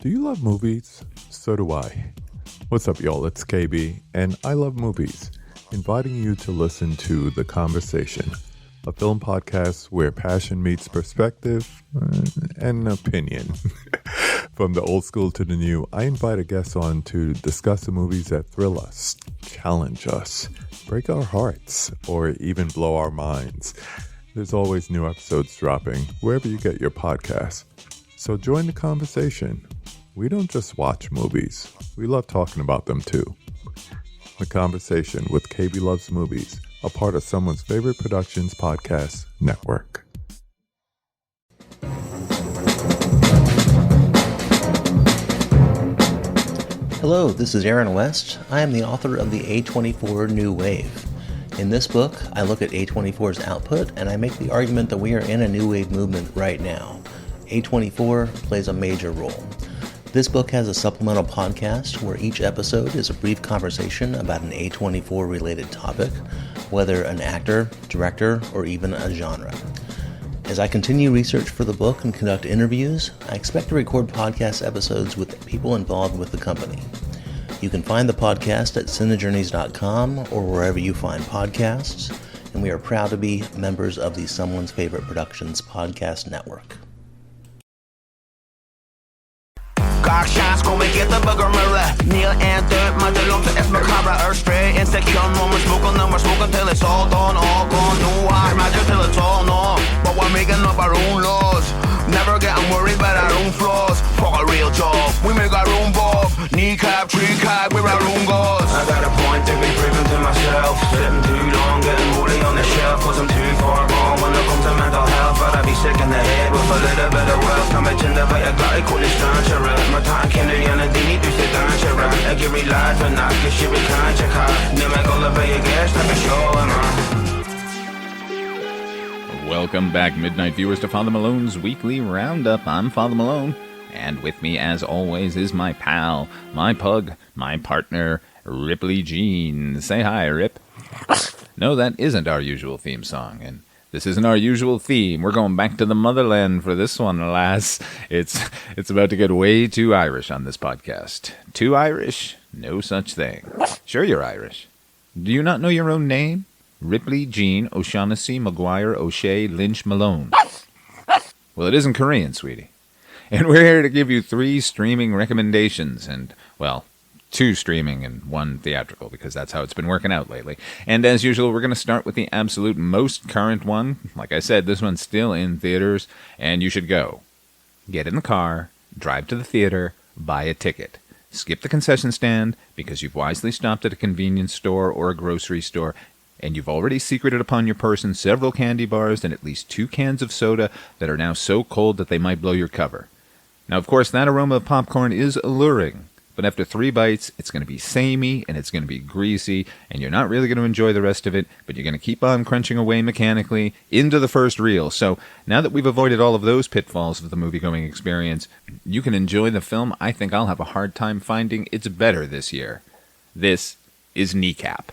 Do you love movies? So do I. What's up, y'all? It's KB, and I love movies, inviting you to listen to The Conversation, a film podcast where passion meets perspective and opinion. From the old school to the new, I invite a guest on to discuss the movies that thrill us, challenge us, break our hearts, or even blow our minds. There's always new episodes dropping wherever you get your podcasts. So join the conversation. We don't just watch movies. We love talking about them too. The Conversation with KB Loves Movies, a part of Someone's Favorite Productions podcast network. Hello, this is Aaron West. I am the author of the A24 New Wave. In this book, I look at A24's output and I make the argument that we are in a new wave movement right now. A24 plays a major role. This book has a supplemental podcast where each episode is a brief conversation about an A24 related topic, whether an actor, director, or even a genre. As I continue research for the book and conduct interviews, I expect to record podcast episodes with people involved with the company. You can find the podcast at cinejourneys.com or wherever you find podcasts, and we are proud to be members of the Someone's Favorite Productions podcast network. Chance kommer get the bugger mirror. Neil and dirt, my delong to S macabre. Earth spray, insecure, no more smoking till it's all done, all gone. No hard magic till it's all no. But we're making up our own laws. Never getting worried about our own flaws. Fuck a real job, we make our own bob. Kneecap, tree cap, we're our own gods. I got a point to be proving to myself. Sitting too long, getting Hooley on the shelf. Was I'm too far gone when it comes to mental health. But I'd be sick in the head with a little bit of wealth. I'm a chin to bite, I got it, cool as transfer. My time came to the end of the need to sit down, shit right. I give me life and I get shit we can't check out. Never gonna be a guest, like a show, man. Welcome back, Midnight viewers, to Father Malone's Weekly Roundup. I'm Father Malone, and with me, as always, is my pal, my pug, my partner, Ripley Jean. Say hi, Rip. No, that isn't our usual theme song, and this isn't our usual theme. We're going back to the motherland for this one, alas. It's about to get way too Irish on this podcast. Too Irish? No such thing. Sure you're Irish. Do you not know your own name? Ripley Jean O'Shaughnessy McGuire O'Shea Lynch Malone. Well, it isn't Korean, sweetie. And we're here to give you 3 streaming recommendations, and, well, 2 streaming and 1 theatrical, because that's how it's been working out lately. And as usual, we're going to start with the absolute most current one. Like I said, this one's still in theaters, and you should go. Get in the car, drive to the theater, buy a ticket. Skip the concession stand, because you've wisely stopped at a convenience store or a grocery store, and you've already secreted upon your person several candy bars and at least 2 cans of soda that are now so cold that they might blow your cover. Now, of course, that aroma of popcorn is alluring, but after 3 bites, it's going to be samey and it's going to be greasy, and you're not really going to enjoy the rest of it, but you're going to keep on crunching away mechanically into the first reel. So now that we've avoided all of those pitfalls of the movie-going experience, you can enjoy the film I think I'll have a hard time finding it's better this year. This is Kneecap.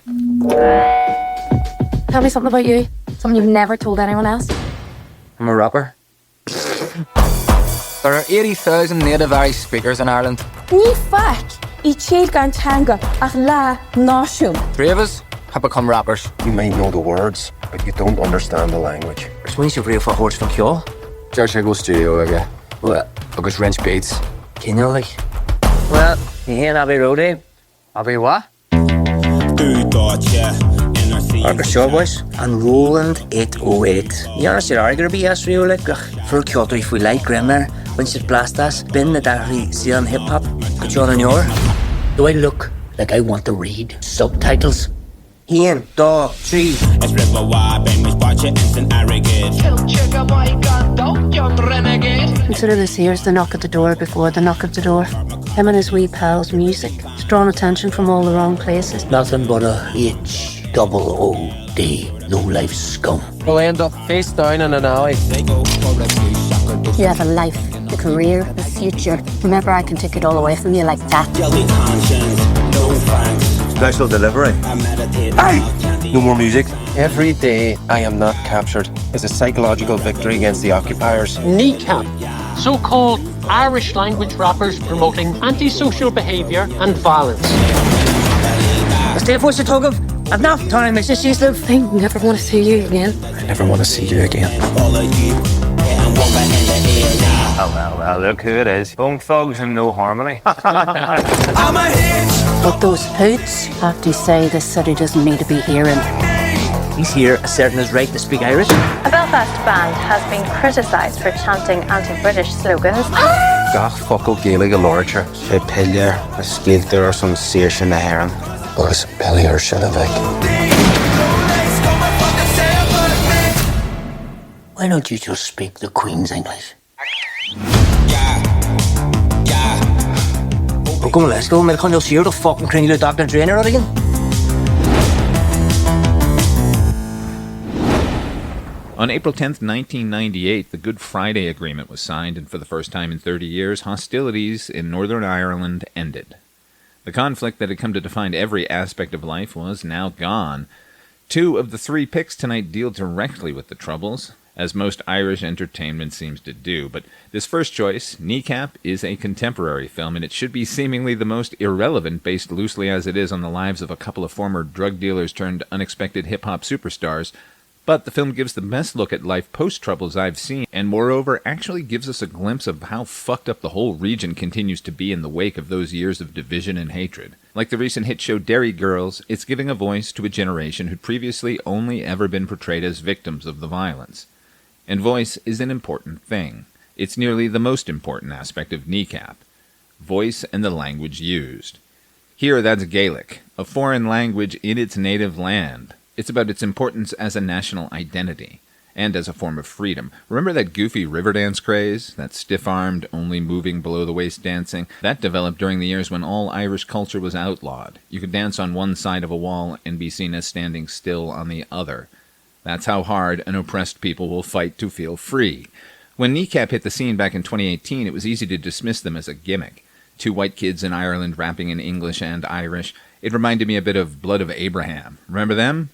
Tell me something about you. Something you've never told anyone else. I'm a rapper. There are 80,000 native Irish speakers in Ireland. Ní fac, I chéad gan teanga ach lá náisiún. 3 of us have become rappers. You may know the words, but you don't understand the language. Swings you real for horse from Kyo. George go studio again. What? Because Wrench beats. Can you like? Well, you hear Abbey Roadie? Abbey what? Argus Shaw boys. And Roland 808. You honestly are going to be yes, real like for Kyoto if we like grammar. When she's blast us, been the Dari Zion hip hop. Could you on your? Do I look like I want to read subtitles? Ian, dog, tree. Consider this here as the knock at the door before the knock at the door. Him and his wee pals' music. It's drawn attention from all the wrong places. Nothing but a H-double-O-D, low-life scum. We'll end up face down in an alley. You have a life, a career, a future. Remember, I can take it all away from you like that. Special delivery. Hey! No more music. Every day I am not captured is a psychological victory against the occupiers. Kneecap. so-called Irish language rappers promoting antisocial behaviour and violence. Steve, what's the talk of? Enough time, it's just used to... I never want to see you again. I never want to see you again. Well, look who it is. Bone Thugs and No Harmony. But those hoots have to say this city doesn't need to be hearing. He's here asserting his right to speak Irish. A Belfast band has been criticised for chanting anti-British slogans. Gach focal Gaelic literature. Fe pillar, a skilter or some search in the heron. Boris Billy or Shillavik. Why don't you just speak the Queen's English? Oh, come on, let's go. Men kan jo se the fucking kringle Dr. Drainer out again. On April 10th, 1998, the Good Friday Agreement was signed, and for the first time in 30 years, hostilities in Northern Ireland ended. The conflict that had come to define every aspect of life was now gone. 2 of the 3 picks tonight deal directly with the Troubles, as most Irish entertainment seems to do, but this first choice, Kneecap, is a contemporary film, and it should be seemingly the most irrelevant, based loosely as it is on the lives of a couple of former drug dealers turned unexpected hip-hop superstars. But the film gives the best look at life post-Troubles I've seen, and moreover actually gives us a glimpse of how fucked up the whole region continues to be in the wake of those years of division and hatred. Like the recent hit show Derry Girls, it's giving a voice to a generation who'd previously only ever been portrayed as victims of the violence. And voice is an important thing. It's nearly the most important aspect of Kneecap. Voice and the language used. Here that's Gaelic, a foreign language in its native land. It's about its importance as a national identity, and as a form of freedom. Remember that goofy Riverdance craze? That stiff-armed, only moving below-the-waist dancing? That developed during the years when all Irish culture was outlawed. You could dance on one side of a wall and be seen as standing still on the other. That's how hard an oppressed people will fight to feel free. When Kneecap hit the scene back in 2018, it was easy to dismiss them as a gimmick. 2 white kids in Ireland rapping in English and Irish. It reminded me a bit of Blood of Abraham. Remember them?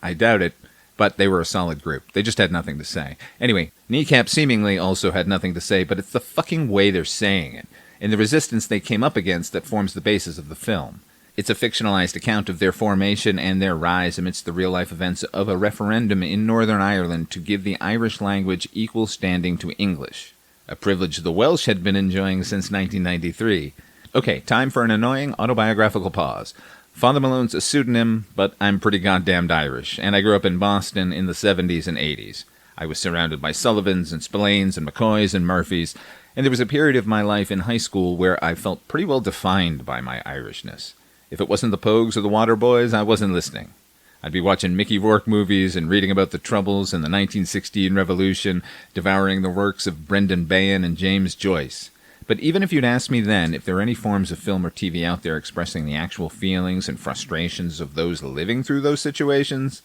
I doubt it, but they were a solid group. They just had nothing to say. Anyway, Kneecap seemingly also had nothing to say, but it's the fucking way they're saying it, and the resistance they came up against that forms the basis of the film. It's a fictionalized account of their formation and their rise amidst the real-life events of a referendum in Northern Ireland to give the Irish language equal standing to English, a privilege the Welsh had been enjoying since 1993. Okay, time for an annoying autobiographical pause. Father Malone's a pseudonym, but I'm pretty goddamned Irish, and I grew up in Boston in the 70s and 80s. I was surrounded by Sullivans and Spillanes and McCoys and Murphys, and there was a period of my life in high school where I felt pretty well defined by my Irishness. If it wasn't the Pogues or the Waterboys, I wasn't listening. I'd be watching Mickey Rourke movies and reading about the Troubles and the 1916 Revolution, devouring the works of Brendan Behan and James Joyce. But even if you'd asked me then if there are any forms of film or TV out there expressing the actual feelings and frustrations of those living through those situations,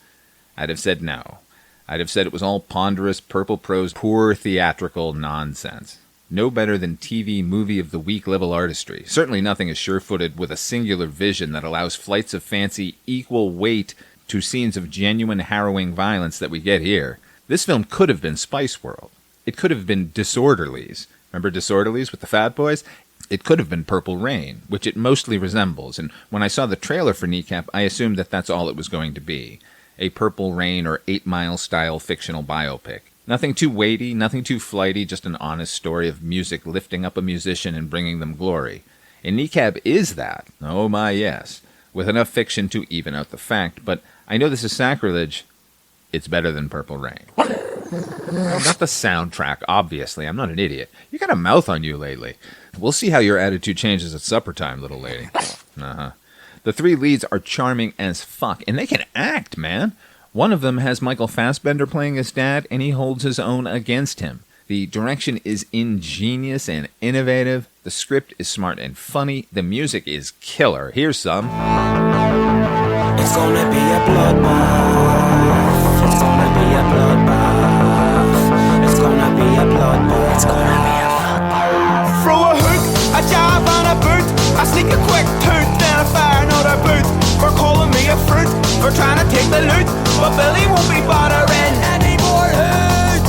I'd have said no. I'd have said it was all ponderous, purple prose, poor theatrical nonsense. No better than TV movie of the week level artistry. Certainly nothing as sure-footed with a singular vision that allows flights of fancy equal weight to scenes of genuine harrowing violence that we get here. This film could have been Spice World. It could have been Disorderlies. Remember Disorderlies with the Fat Boys? It could have been Purple Rain, which it mostly resembles, and when I saw the trailer for Kneecap, I assumed that that's all it was going to be. A Purple Rain or 8 Mile-style fictional biopic. Nothing too weighty, nothing too flighty, just an honest story of music lifting up a musician and bringing them glory. And Kneecap is that. Oh my yes. With enough fiction to even out the fact, but I know this is sacrilege. It's better than Purple Rain. Not the soundtrack, obviously. I'm not an idiot. You got a mouth on you lately. We'll see how your attitude changes at supper time, little lady. The 3 leads are charming as fuck, and they can act, man. One of them has Michael Fassbender playing his dad, and he holds his own against him. The direction is ingenious and innovative. The script is smart and funny. The music is killer. Here's some. It's gonna be a bloodbath. It's gonna be a bloodbath. It's gonna be a bloodbath. It's gonna be a bloodbath. Throw a hook, a jab and a boot. I sneak a quick toot, then I fire another boot. For calling me a fruit, for trying to take the loot. But Billy won't be bothering any more hoots.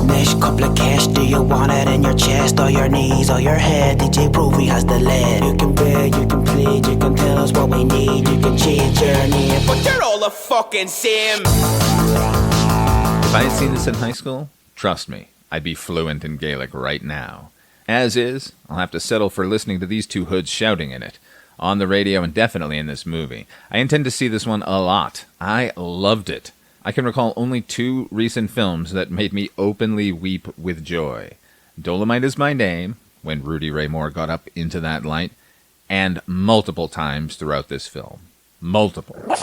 Nish Couple of cash, do you want it in your chest or your knees or your head? DJ Provey has the lead. You can beg, you can plead, you can tell us what we need. You can cheat, journey, but you're all the fucking same. If I had seen this in high school, trust me, I'd be fluent in Gaelic right now. As is, I'll have to settle for listening to these two hoods shouting in it. On the radio and definitely in this movie. I intend to see this one a lot. I loved it. I can recall only 2 recent films that made me openly weep with joy. Dolomite Is My Name, when Rudy Ray Moore got up into that light, and multiple times throughout this film. Multiple.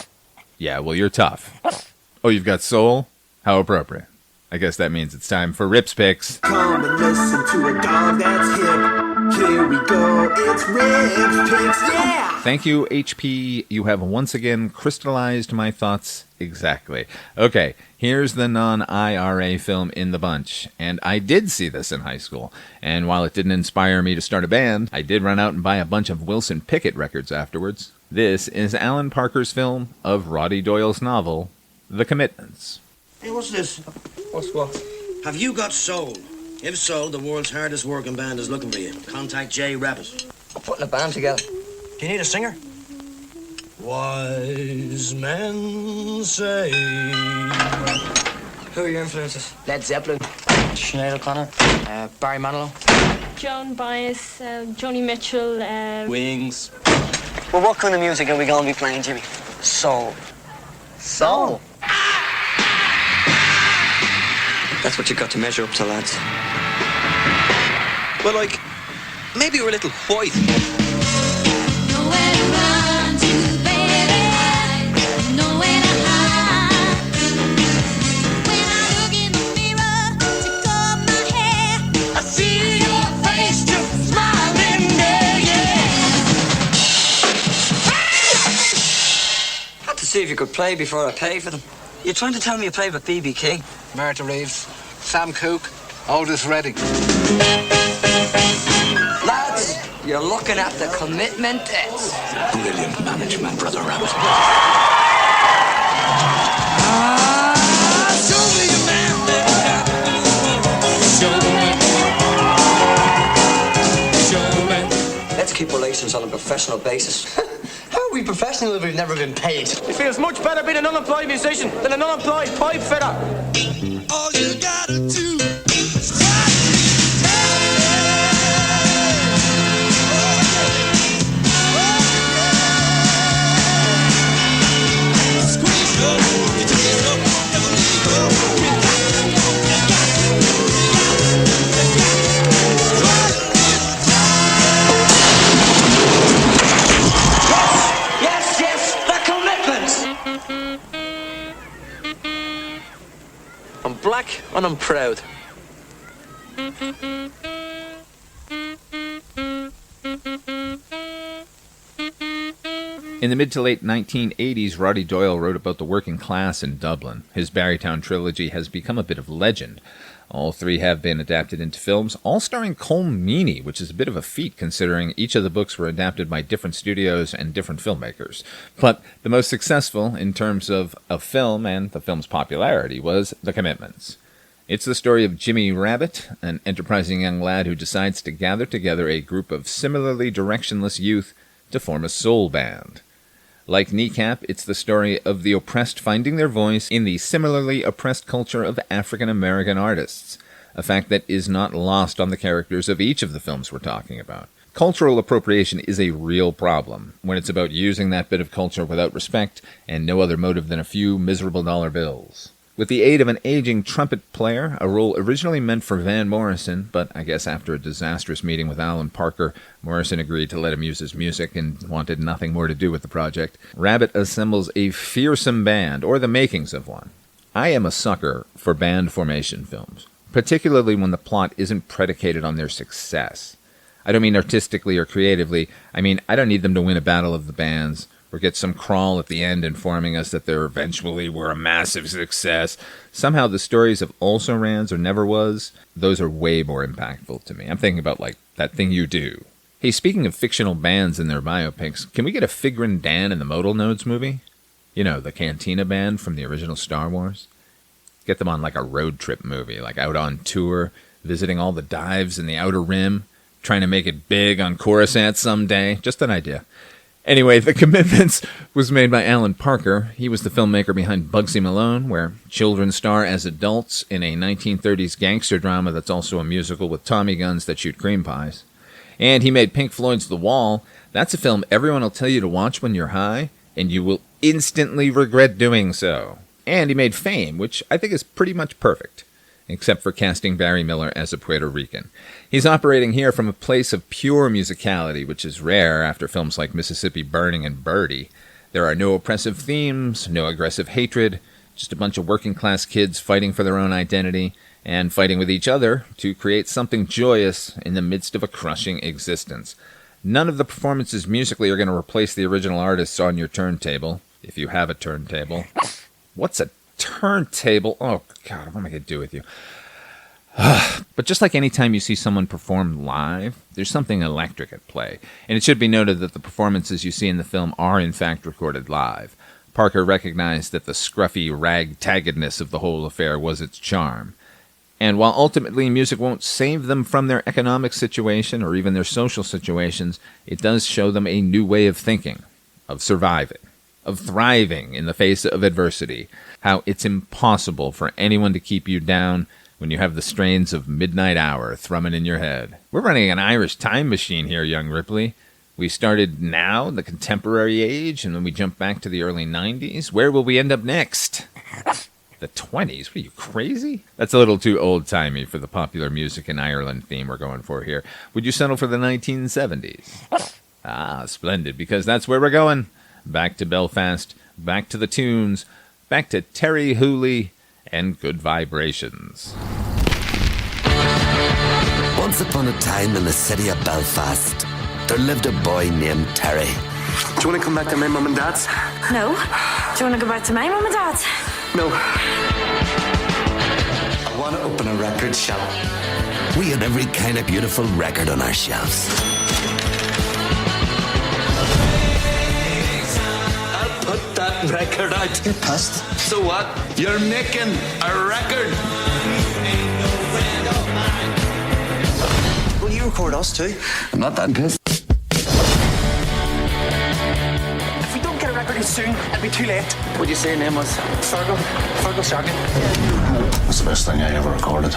Yeah, well, you're tough. Oh, you've got soul? How appropriate. I guess that means it's time for Rips Picks. Come and listen to a dog that's hip. Here we go, it's Rips Picks, yeah! Thank you, HP. You have once again crystallized my thoughts exactly. Okay, here's the non-IRA film in the bunch. And I did see this in high school. And while it didn't inspire me to start a band, I did run out and buy a bunch of Wilson Pickett records afterwards. This is Alan Parker's film of Roddy Doyle's novel, The Commitments. Hey, what's this? What's what? Have you got soul? If so, the world's hardest working band is looking for you. Contact Jay Rabbit. I'm putting a band together. Do you need a singer? Wise men say. Who are your influences? Led Zeppelin. Sinead O'Connor. Barry Manilow. Joan Baez, Joni Mitchell. Wings. Well, what kind of music are we going to be playing, Jimmy? Soul. Soul? That's what you got to measure up to, lads. Well, like, maybe we're a little white. Had to see if you could play before I pay for them. You're trying to tell me you play with B.B. King? Martha Reeves, Sam Cooke, Otis Redding. Lads, you're looking at the Commitments. Brilliant management, Brother Rabbit. Let's keep relations on a professional basis. How are we professional if we've never been paid? It feels much better being an unemployed musician than an unemployed pipe fitter. All you gotta do is I'm black and I'm proud. In the mid to late 1980s, Roddy Doyle wrote about the working class in Dublin. His Barrytown trilogy has become a bit of legend. All 3 have been adapted into films, all starring Colm Meaney, which is a bit of a feat considering each of the books were adapted by different studios and different filmmakers. But the most successful in terms of a film and the film's popularity was The Commitments. It's the story of Jimmy Rabbit, an enterprising young lad who decides to gather together a group of similarly directionless youth to form a soul band. Like Kneecap, it's the story of the oppressed finding their voice in the similarly oppressed culture of African American artists, a fact that is not lost on the characters of each of the films we're talking about. Cultural appropriation is a real problem when it's about using that bit of culture without respect and no other motive than a few miserable dollar bills. With the aid of an aging trumpet player, a role originally meant for Van Morrison, but I guess after a disastrous meeting with Alan Parker, Morrison agreed to let him use his music and wanted nothing more to do with the project, Rabbit assembles a fearsome band, or the makings of one. I am a sucker for band formation films, particularly when the plot isn't predicated on their success. I don't mean artistically or creatively, I mean I don't need them to win a battle of the bands, or get some crawl at the end informing us that they eventually were a massive success. Somehow the stories of Also-Rans or Never Was, those are way more impactful to me. I'm thinking about, like, That Thing You Do. Hey, speaking of fictional bands and their biopics, can we get a Figrin Dan in the Modal Nodes movie? You know, the Cantina band from the original Star Wars? Get them on like a road trip movie, like out on tour, visiting all the dives in the Outer Rim, trying to make it big on Coruscant someday. Just an idea. Anyway, The Commitments was made by Alan Parker. He was the filmmaker behind Bugsy Malone, where children star as adults in a 1930s gangster drama that's also a musical with Tommy guns that shoot cream pies. And he made Pink Floyd's The Wall. That's a film everyone will tell you to watch when you're high, and you will instantly regret doing so. And he made Fame, which I think is pretty much perfect, except for casting Barry Miller as a Puerto Rican. He's operating here from a place of pure musicality, which is rare after films like Mississippi Burning and Birdie. There are no oppressive themes, no aggressive hatred, just a bunch of working-class kids fighting for their own identity and fighting with each other to create something joyous in the midst of a crushing existence. None of the performances musically are going to replace the original artists on your turntable, if you have a turntable. What's a turntable? Oh, God, what am I going to do with you? But just like any time you see someone perform live, there's something electric at play. And it should be noted that the performances you see in the film are in fact recorded live. Parker recognized that the scruffy ragtaggedness of the whole affair was its charm. And while ultimately music won't save them from their economic situation or even their social situations, it does show them a new way of thinking, of surviving, of thriving in the face of adversity, how it's impossible for anyone to keep you down when you have the strains of Midnight Hour thrumming in your head. We're running an Irish time machine here, young Ripley. We started now, the contemporary age, and then we jump back to the early 90s. Where will we end up next? The 20s? What are you, crazy? That's a little too old-timey for the popular music in Ireland theme we're going for here. Would you settle for the 1970s? Ah, splendid, because that's where we're going. Back to Belfast, back to the tunes, back to Terri, Hooley, and Good Vibrations. Once upon a time in the city of Belfast, there lived a boy named Terri. Do you want to come back to my mum and dad's? No. Do you want to go back to my mum and dad's? No. I want to open a record shop. We had every kind of beautiful record on our shelves. I'll put that record out. You're pissed. So what? You're making a record. Will you record us too? I'm not that pissed. If we don't get a record in soon, it'll be too late. What'd you say your name was? Fergal Sargent. That's the best thing I ever recorded.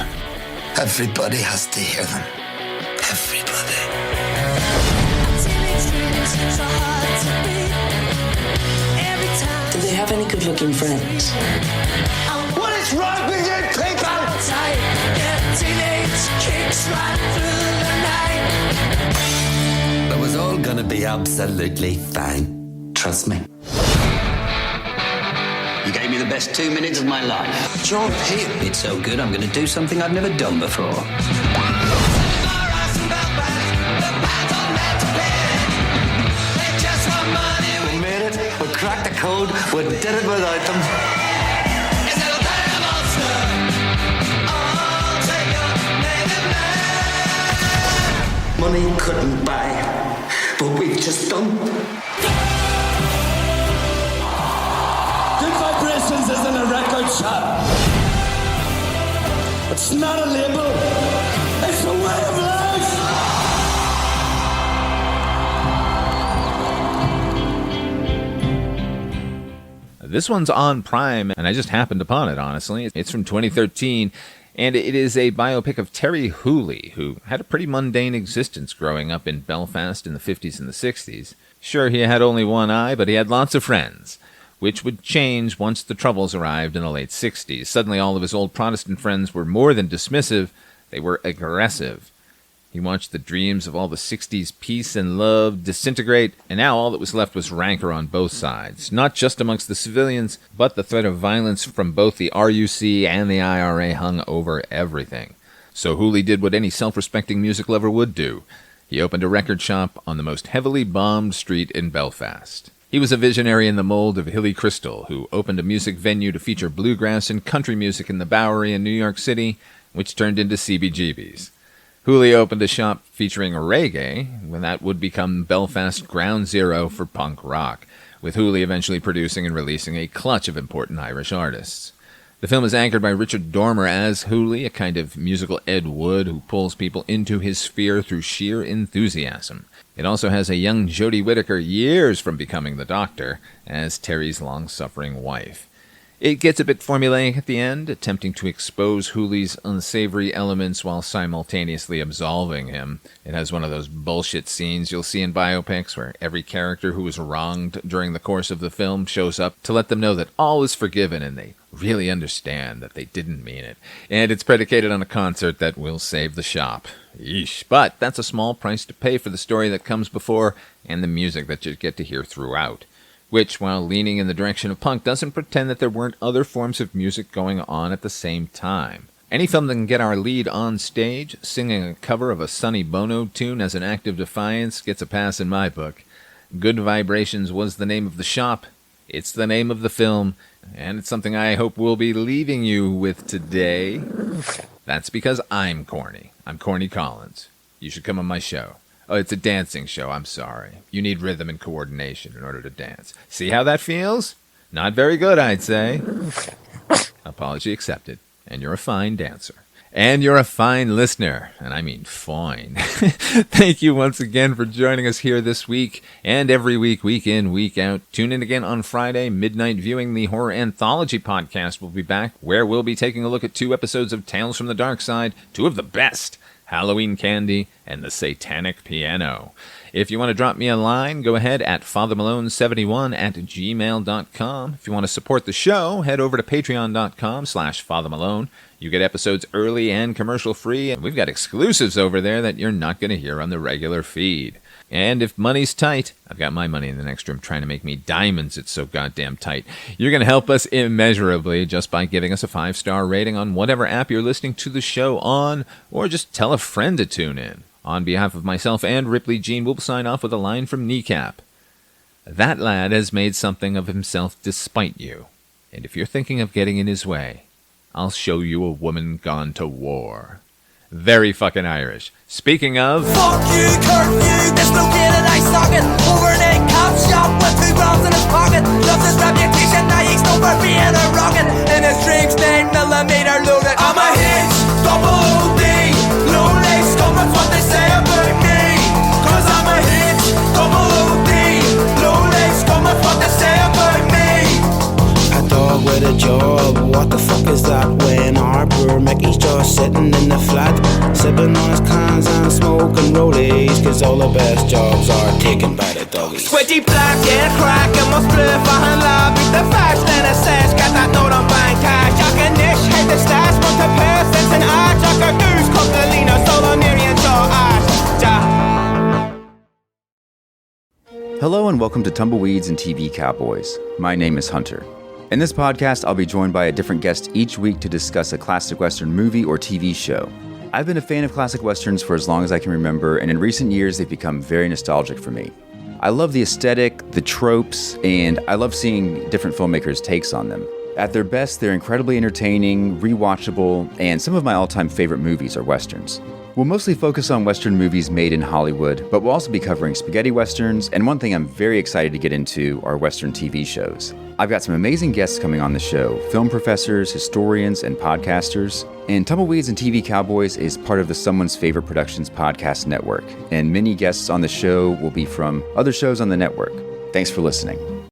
Everybody has to hear them. Everybody. Do they have any good-looking friends? What is wrong with you people? It was all gonna be absolutely fine. Trust me. You gave me the best 2 minutes of my life. John Payne. It's so good, I'm going to do something I've never done before. We made it. We cracked the code. We did it without them. Money couldn't buy what we've just done. Good Vibrations isn't a record shop. It's not a label. It's a way of life. This one's on Prime, and I just happened upon it, honestly. It's from 2013, and it is a biopic of Terri Hooley, who had a pretty mundane existence growing up in Belfast in the 50s and the 60s. Sure, he had only one eye, but he had lots of friends, which would change once the Troubles arrived in the late 60s. Suddenly all of his old Protestant friends were more than dismissive, they were aggressive. He watched the dreams of all the 60s peace and love disintegrate, and now all that was left was rancor on both sides, not just amongst the civilians, but the threat of violence from both the RUC and the IRA hung over everything. So Hooley did what any self-respecting music lover would do. He opened a record shop on the most heavily bombed street in Belfast. He was a visionary in the mold of Hilly Crystal, who opened a music venue to feature bluegrass and country music in the Bowery in New York City, which turned into CBGB's. Hooley opened a shop featuring reggae, when that would become Belfast ground zero for punk rock, with Hooley eventually producing and releasing a clutch of important Irish artists. The film is anchored by Richard Dormer as Hooley, a kind of musical Ed Wood who pulls people into his sphere through sheer enthusiasm. It also has a young Jodie Whittaker, years from becoming the Doctor, as Terri's long-suffering wife. It gets a bit formulaic at the end, attempting to expose Hooley's unsavory elements while simultaneously absolving him. It has one of those bullshit scenes you'll see in biopics where every character who was wronged during the course of the film shows up to let them know that all is forgiven and they really understand that they didn't mean it. And it's predicated on a concert that will save the shop. Yeesh. But that's a small price to pay for the story that comes before and the music that you get to hear throughout. Which, while leaning in the direction of punk, doesn't pretend that there weren't other forms of music going on at the same time. Any film that can get our lead on stage, singing a cover of a Sonny Bono tune as an act of defiance, gets a pass in my book. Good Vibrations was the name of the shop, it's the name of the film, and it's something I hope we'll be leaving you with today. That's because I'm corny. I'm Corny Collins. You should come on my show. Oh, it's a dancing show, I'm sorry. You need rhythm and coordination in order to dance. See how that feels? Not very good, I'd say. Apology accepted. And you're a fine dancer. And you're a fine listener. And I mean fine. Thank you once again for joining us here this week and every week, week in, week out. Tune in again on Friday, midnight viewing. The Horror Anthology podcast will be back, where we'll be taking a look at 2 episodes of Tales from the Dark Side, 2 of the best. Halloween Candy, and the Satanic Piano. If you want to drop me a line, go ahead at fathermalone71@gmail.com. If you want to support the show, head over to patreon.com/fathermalone. You get episodes early and commercial free, and we've got exclusives over there that you're not going to hear on the regular feed. And if money's tight, I've got my money in the next room trying to make me diamonds. It's so goddamn tight. You're going to help us immeasurably just by giving us a 5-star rating on whatever app you're listening to the show on, or just tell a friend to tune in. On behalf of myself and Ripley Jean, we'll sign off with a line from Kneecap. That lad has made something of himself despite you, and if you're thinking of getting in his way, I'll show you a woman gone to war. Very fucking Irish. Speaking of... Fuck you, curfew, dislocated eye socket. Overnight cop shop with 2 grams in his pocket. Loves his reputation, now he's known for being a rocket. In his dreams, 9mm loaded. I'm a H, double OD. Low lace, that's what they say about me. Cause I'm a H, double OD. Low lace, that's what they say about me. A dog with a job, what the fuck is that? When our poor Mickey's just sitting in the flat, sipping on his cans and smoking rollies, cause all the best jobs are taken by the doggies. Sweaty black and crack and my split behind lab. Beat the facts, then I says, got that note on bank cash. Jack and Nish, hate the stash, want to pass, it's an eye. Jack a goose, Coquelino, Solonarian, Jaw Ash. Hello and welcome to Tumbleweeds and TV Cowboys. My name is Hunter. In this podcast, I'll be joined by a different guest each week to discuss a classic Western movie or TV show. I've been a fan of classic Westerns for as long as I can remember, and in recent years, they've become very nostalgic for me. I love the aesthetic, the tropes, and I love seeing different filmmakers' takes on them. At their best, they're incredibly entertaining, rewatchable, and some of my all-time favorite movies are Westerns. We'll mostly focus on Western movies made in Hollywood, but we'll also be covering spaghetti Westerns, and one thing I'm very excited to get into are Western TV shows. I've got some amazing guests coming on the show, film professors, historians, and podcasters. And Tumbleweeds and TV Cowboys is part of the Someone's Favorite Productions podcast network, and many guests on the show will be from other shows on the network. Thanks for listening.